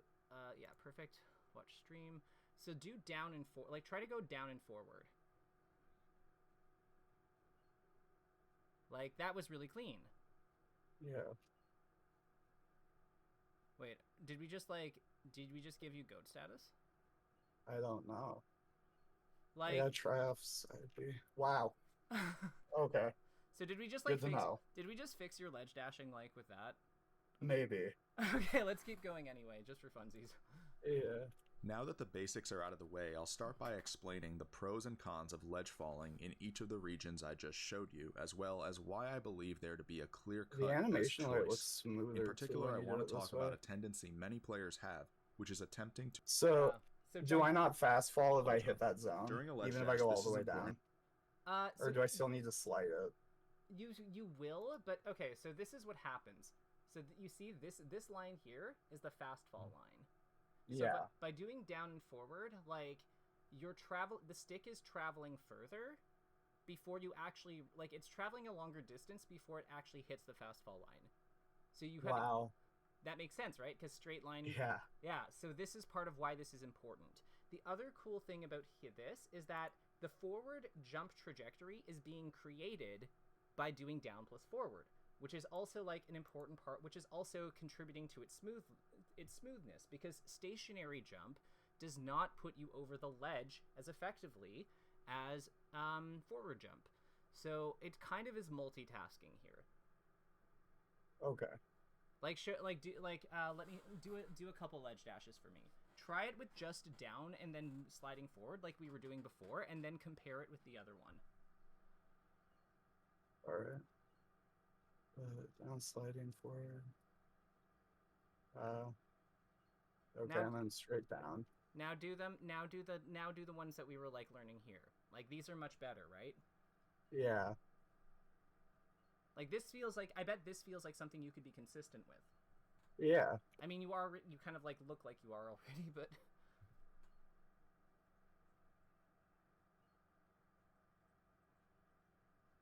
yeah, perfect. watch stream. So do down and like try to go down and forward. Like that was really clean. Yeah. Wait, did we just give you goat status? I don't know. Like Yeah, try off side B. Wow. Okay. So did we just like Good to know. did we just fix your ledge dashing like with that? Maybe. Okay, let's keep going anyway, just for funsies. Yeah. Now that the basics are out of the way, I'll start by explaining the pros and cons of ledge falling in each of the regions I just showed you, as well as why I believe there to be a clear-cut The animation best of it choice. looks smoother. In particular, I want to talk about it. a tendency many players have, which is attempting to... So, So do I not fast fall if I Ledge hit that zone? During a ledge Even if I dash, go all this the is way important. down? So Or do I still need to slide it? you will, but okay, so this is what happens. So you see this line here is the fast fall line. So Yeah. by doing down and forward, like the stick is traveling further before you actually, like, it's traveling a longer distance before it actually hits the fast fall line. So you have Wow. that makes sense, right? Because straight line. Yeah. Yeah. So this is part of why this is important. The other cool thing about this is that the forward jump trajectory is being created by doing down plus forward, which is also like an important part, which is also contributing to its smoothness, because stationary jump does not put you over the ledge as effectively as forward jump. So it kind of is multitasking here. Okay. Like let me do a couple ledge dashes for me. Try it with just down and then sliding forward like we were doing before, and then compare it with the other one. Alright. Down sliding forward. Okay, Now- and then straight down. Now do the ones that we were like learning here. Like these are much better, right? Yeah. Like this feels like, I bet this feels like something you could be consistent with. Yeah. I mean, you kind of like look like you are already, but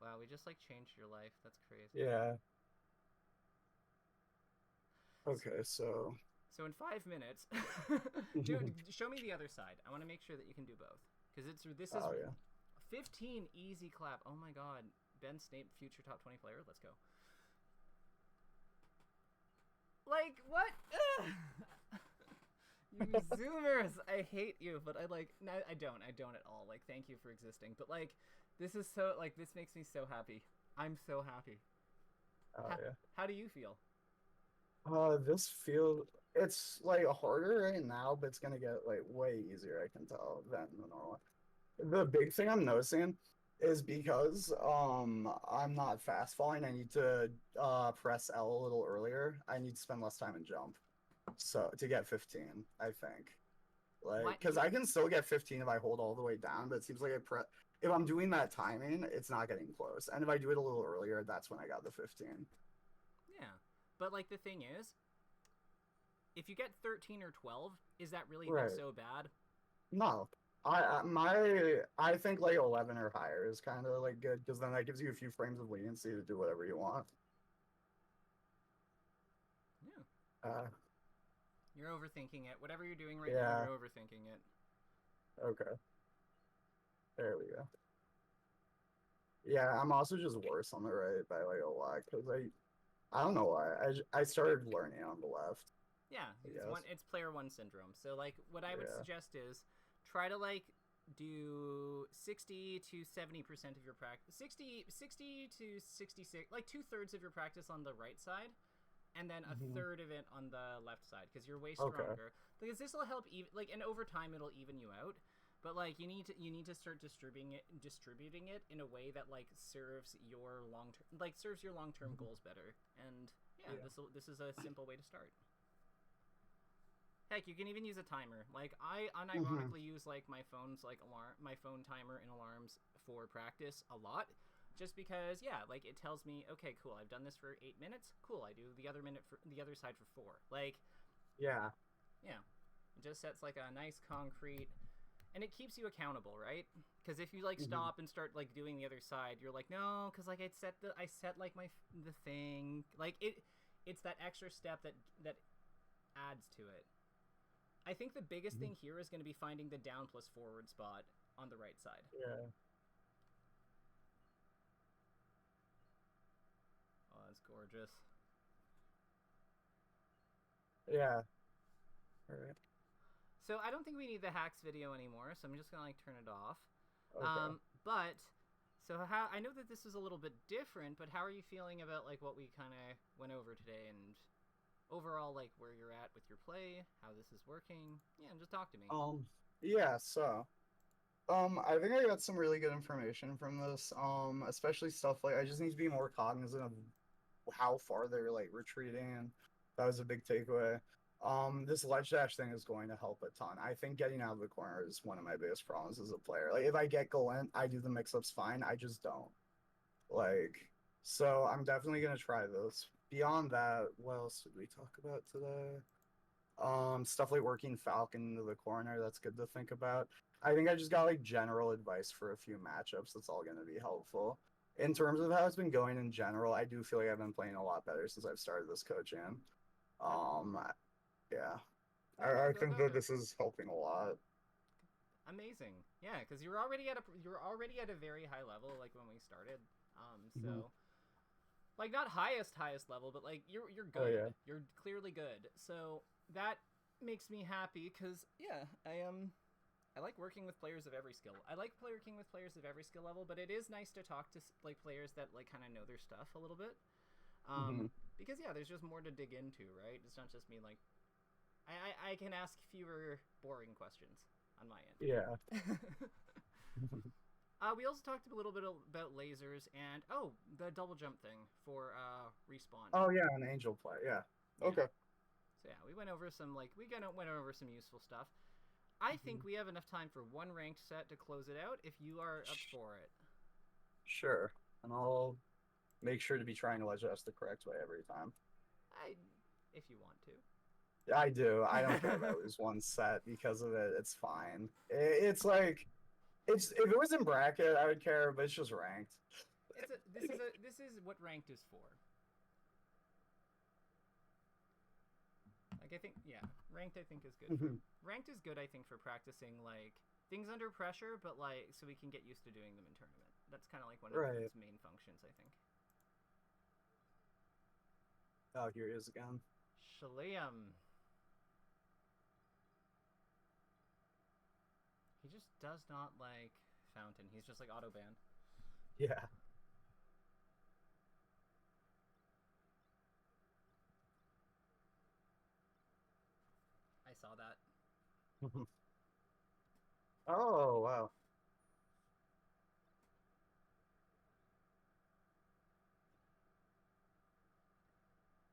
wow, we just like changed your life. That's crazy. Yeah. Okay, so So in 5 minutes, show me the other side. I want to make sure that you can do both, because this is oh yeah. 15 easy clap. Oh my god, Ben Snape, future top 20 player. Let's go. Like what? You zoomers! I hate you, but I don't at all. Like, thank you for existing. But like, this is so, like, this makes me so happy. I'm so happy. Oh yeah. How do you feel? It's like harder right now, but it's gonna get like way easier, I can tell, than the normal. The big thing I'm noticing is because I'm not fast falling, I need to press L a little earlier. I need to spend less time in jump. So to get 15, I think. Like, because I can still get 15 if I hold all the way down, but it seems like if I'm doing that timing, it's not getting close. And if I do it a little earlier, that's when I got the 15. Yeah. But like the thing is, if you get 13 or 12, is that really Right. so bad? No. I think like 11 or higher is kind of like good, because then that gives you a few frames of leniency to do whatever you want. Yeah. You're overthinking it. Whatever you're doing right Yeah. now, you're overthinking it. Okay. There we go. Yeah, I'm also just worse on the right by like a lot, because I don't know why. I started learning on the left. Yeah, it's player one syndrome. So like, what I would Yeah. suggest is try to like do 60 to 70% of your practice, 60 to 66, like 2/3 of your practice on the right side, and then a third of it on the left side, because you're way stronger. Because this will help and over time it'll even you out. But like you need to start distributing it in a way that like serves your long term goals better. And yeah. This is a simple way to start. Heck, you can even use a timer. Like I unironically use like my phone's like my phone timer and alarms for practice a lot, just because like it tells me, okay, cool, I've done this for 8 minutes. Cool, I do the other side for 4. Like Yeah. it just sets like a nice concrete. And it keeps you accountable, right? Because if you like stop and start like doing the other side, you're like, no, because like I set like the thing, like it's that extra step that adds to it. I think the biggest thing here is going to be finding the down plus forward spot on the right side. Yeah. Oh, that's gorgeous. Yeah. All right. So I don't think we need the hacks video anymore, so I'm just going to like turn it off. Okay. But so how I know that this is a little bit different, but how are you feeling about like what we kind of went over today and overall like where you're at with your play, how this is working? Yeah, and just talk to me. Yeah, so I think I got some really good information from this. Especially stuff like I just need to be more cognizant of how far they're like retreating, and that was a big takeaway. This ledge dash thing is going to help a ton. I think getting out of the corner is one of my biggest problems as a player. Like if I get Galent, I do the mix-ups fine. I just don't. Like, so I'm definitely gonna try this. Beyond that, what else did we talk about today? Stuff like working Falcon into the corner, that's good to think about. I think I just got like general advice for a few matchups that's all gonna be helpful. In terms of how it's been going in general, I do feel like I've been playing a lot better since I've started this coaching. Yeah. I think that this is helping a lot. Amazing. Yeah, because you were already at a very high level like when we started. So like not highest level, but like you're good. Oh, yeah. You're clearly good. So that makes me happy because yeah, I like working with players of every skill. I like working with players of every skill level, but it is nice to talk to like players that like kind of know their stuff a little bit. Because yeah, there's just more to dig into, right? It's not just me like I can ask fewer boring questions on my end. Yeah. We also talked a little bit about lasers and the double jump thing for respawn. Oh yeah, an angel play. Yeah. Okay. So yeah, we went over some some useful stuff. I think we have enough time for one ranked set to close it out if you are up for it. Sure. And I'll make sure to be trying to ledge us the correct way every time. If you want to. I do. I don't care if I lose one set because of it. It's fine. It's like, if it was in bracket, I would care, but it's just ranked. This is what ranked is for. Like I think, yeah, ranked I think is good. Ranked is good I think for practicing like things under pressure, but like so we can get used to doing them in tournament. That's kind of like one of its main functions, I think. Oh, here he is again. Shaliam. He just does not like Fountain. He's just like auto ban. Yeah. I saw that. Oh, wow.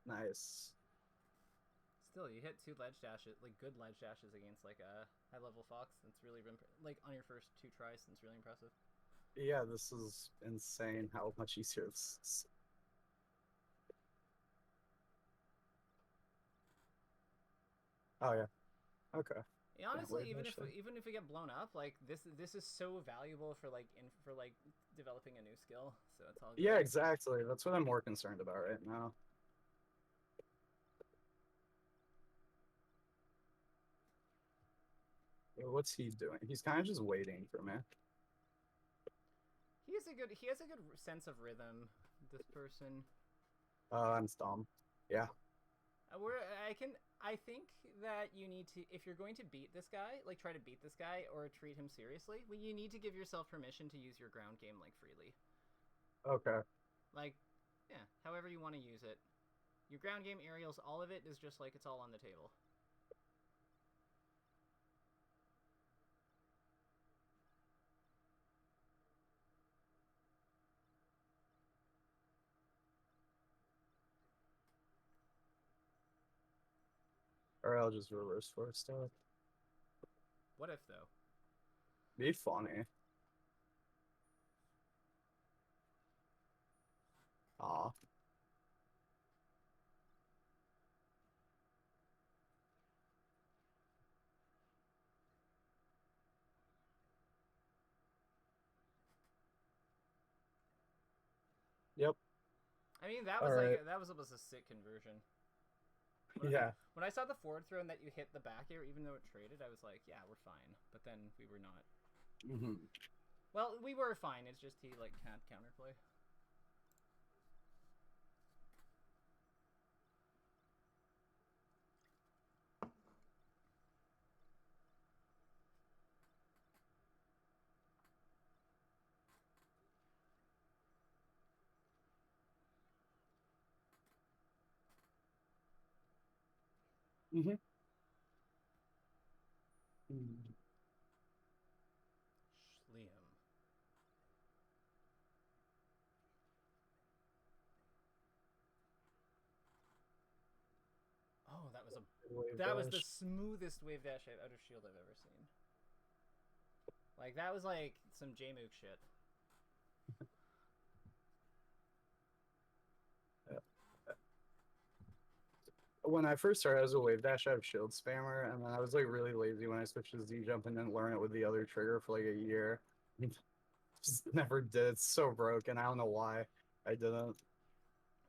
Nice. Still, you hit two ledge dashes, like good ledge dashes against like a high level fox. That's really like on your first two tries. That's really impressive. Yeah, this is insane how much easier this is. Oh yeah. Okay. Yeah, honestly, even if we get blown up, like this is so valuable for like developing a new skill. So it's all good. Yeah, exactly. That's what I'm more concerned about right now. What's he doing? He's kind of just waiting for me. He has a good sense of rhythm. This person. I'm dumb. Yeah. I think that you need to, if you're going to beat this guy, like try to beat this guy or treat him seriously, well, you need to give yourself permission to use your ground game like freely. Okay. Like, yeah, however you want to use it. Your ground game aerials, all of it is just like it's all on the table. Or I'll just reverse force stuff. What if though? Be funny. Aw. Yep. I mean, that was a sick conversion. Yeah. When I saw the forward throw and that you hit the back air, even though it traded, I was like, yeah, we're fine. But then we were not. Mm-hmm. Well, we were fine. It's just he like can't counterplay. Mm-hmm. Liam. Oh, that was the smoothest wave dash out of shield I've ever seen. Like that was like some J-Mook shit. When I first started, I was a wave dash out of shield spammer, and then I was like really lazy when I switched to Z jump and didn't learn it with the other trigger for like a year. Just never did. It's so broken. I don't know why I didn't.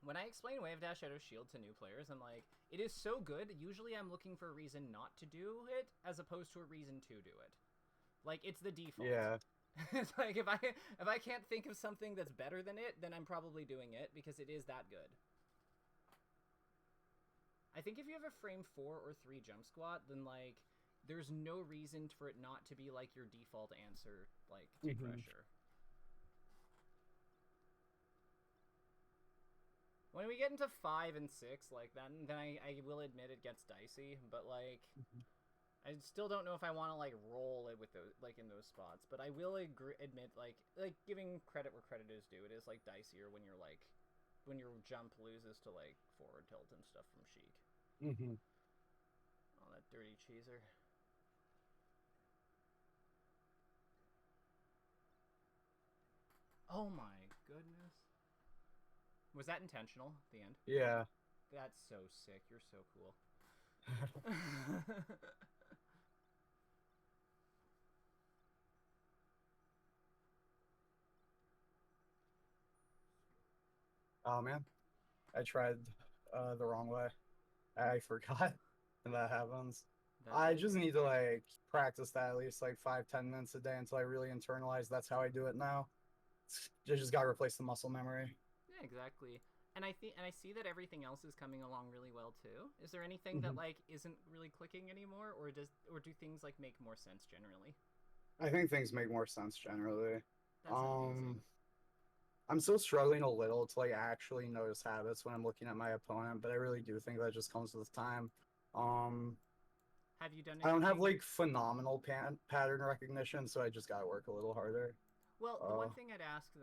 When I explain wave dash out of shield to new players, I'm like, it is so good. Usually, I'm looking for a reason not to do it, as opposed to a reason to do it. Like it's the default. Yeah. It's like if I can't think of something that's better than it, then I'm probably doing it because it is that good. I think if you have a frame 4 or 3 jump squat, then like there's no reason for it not to be like your default answer, like to pressure. When we get into 5 and 6, like then I will admit it gets dicey, but like I still don't know if I want to like roll it with those like in those spots. But I will admit like giving credit where credit is due, it is like dicier when you're like when your jump loses to like forward tilt and stuff from Sheik. Oh, that dirty cheeser. Oh my goodness. Was that intentional at the end? Yeah. That's so sick. You're so cool. Oh man, I tried the wrong way. I forgot, and that happens. I just need to like practice that at least like 5-10 minutes a day until I really internalize that's how I do it now. I just gotta replace the muscle memory. Yeah, exactly. And I see that everything else is coming along really well too. Is there anything that like isn't really clicking anymore, or do things like make more sense generally? I think things make more sense generally. That's amazing. I'm still struggling a little to like actually notice habits when I'm looking at my opponent, but I really do think that just comes with time. Have you done anything? I don't have like phenomenal pattern recognition, so I just gotta work a little harder. Well, the one thing I'd ask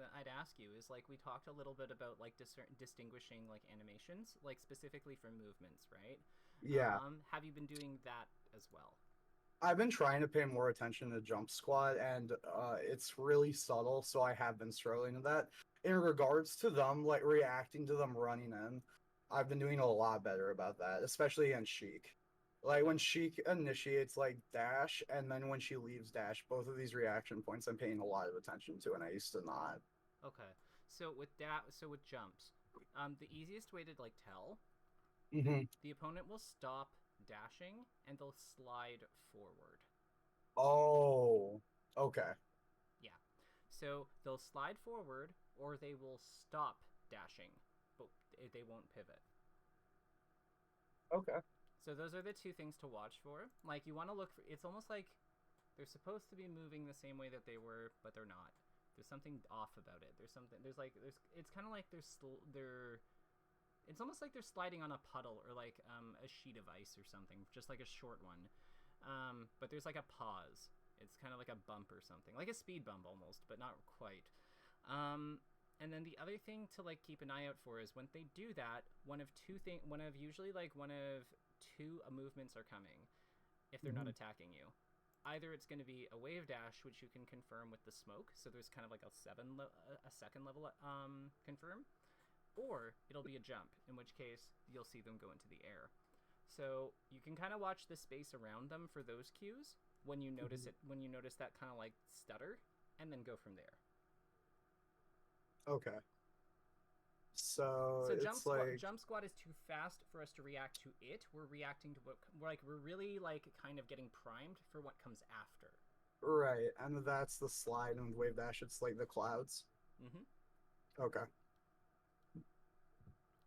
you is like we talked a little bit about like distinguishing like animations, like specifically from movements, right? Yeah. Have you been doing that as well? I've been trying to pay more attention to jump squat, and it's really subtle, so I have been struggling with that. In regards to them, like reacting to them running in, I've been doing a lot better about that, especially in Sheik. Like when Sheik initiates like dash, and then when she leaves dash, both of these reaction points I'm paying a lot of attention to, and I used to not. Okay, so with jumps, the easiest way to like tell, the opponent will stop dashing and they'll slide forward. Oh, okay. Yeah, so they'll slide forward or they will stop dashing, but they won't pivot. Okay. So those are the two things to watch for. Like you want to look for, it's almost like they're supposed to be moving the same way that they were, but they're not. There's something off about it. It's kind of like it's almost like they're sliding on a puddle or like a sheet of ice or something, just like a short one. But there's like a pause. It's kind of like a bump or something, like a speed bump almost, but not quite. And then the other thing to like keep an eye out for is when they do that, one of two movements are coming if they're not attacking you. Either it's going to be a wave dash, which you can confirm with the smoke, so there's kind of like a second level confirm, or it'll be a jump, in which case you'll see them go into the air. So you can kind of watch the space around them for those cues when you notice when you notice that kind of like stutter, and then go from there. Okay. So So it's like jump squat is too fast for us to react to it. We're reacting to what we're really like kind of getting primed for what comes after. right, and that's the slide and wave dash. It's like the clouds. Mm-hmm. Okay.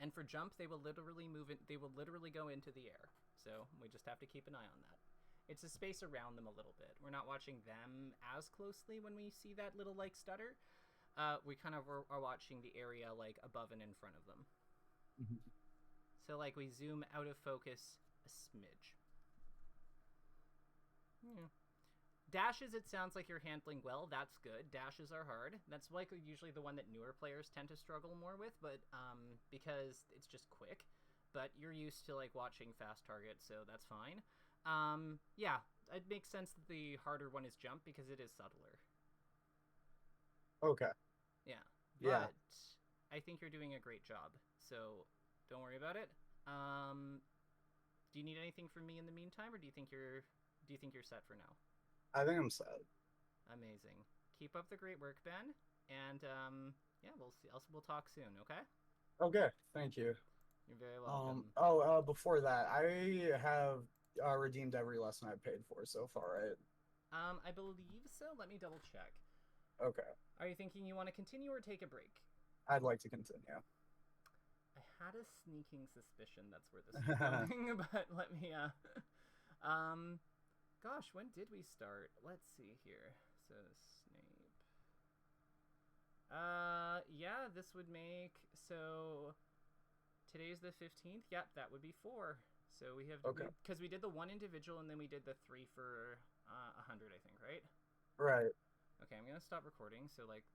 And for jump, they will literally move it. They will literally go into the air. So we just have to keep an eye on that. It's a space around them a little bit. We're not watching them as closely when we see that little like stutter. We kind of are watching the area like above and in front of them. Mhm. So like we zoom out of focus a smidge. Yeah. Dashes, it sounds like you're handling well. That's good. Dashes are hard. That's like usually the one that newer players tend to struggle more with, but because it's just quick. But you're used to like watching fast targets, so that's fine. Yeah, it makes sense that the harder one is jump because it is subtler. Okay. Yeah. Yeah. But I think you're doing a great job, so don't worry about it. Do you need anything from me in the meantime, or do you think you're set for now? I think I'm set. Amazing. Keep up the great work, Ben. And yeah, we'll see. We'll talk soon. Okay. Okay. Thank you. You're very welcome. Before that, I have redeemed every lesson I've paid for so far, right? I believe so. Let me double check. Okay. Are you thinking you want to continue or take a break? I'd like to continue. I had a sneaking suspicion that's where this is going, but let me gosh, when did we start? Let's see here. So Snape. Yeah, this would make today's the 15th. Yep, that would be 4. So we have because we did the 1 individual and then we did the 3 for 100, I think, right? Right. Okay, I'm gonna stop recording. So like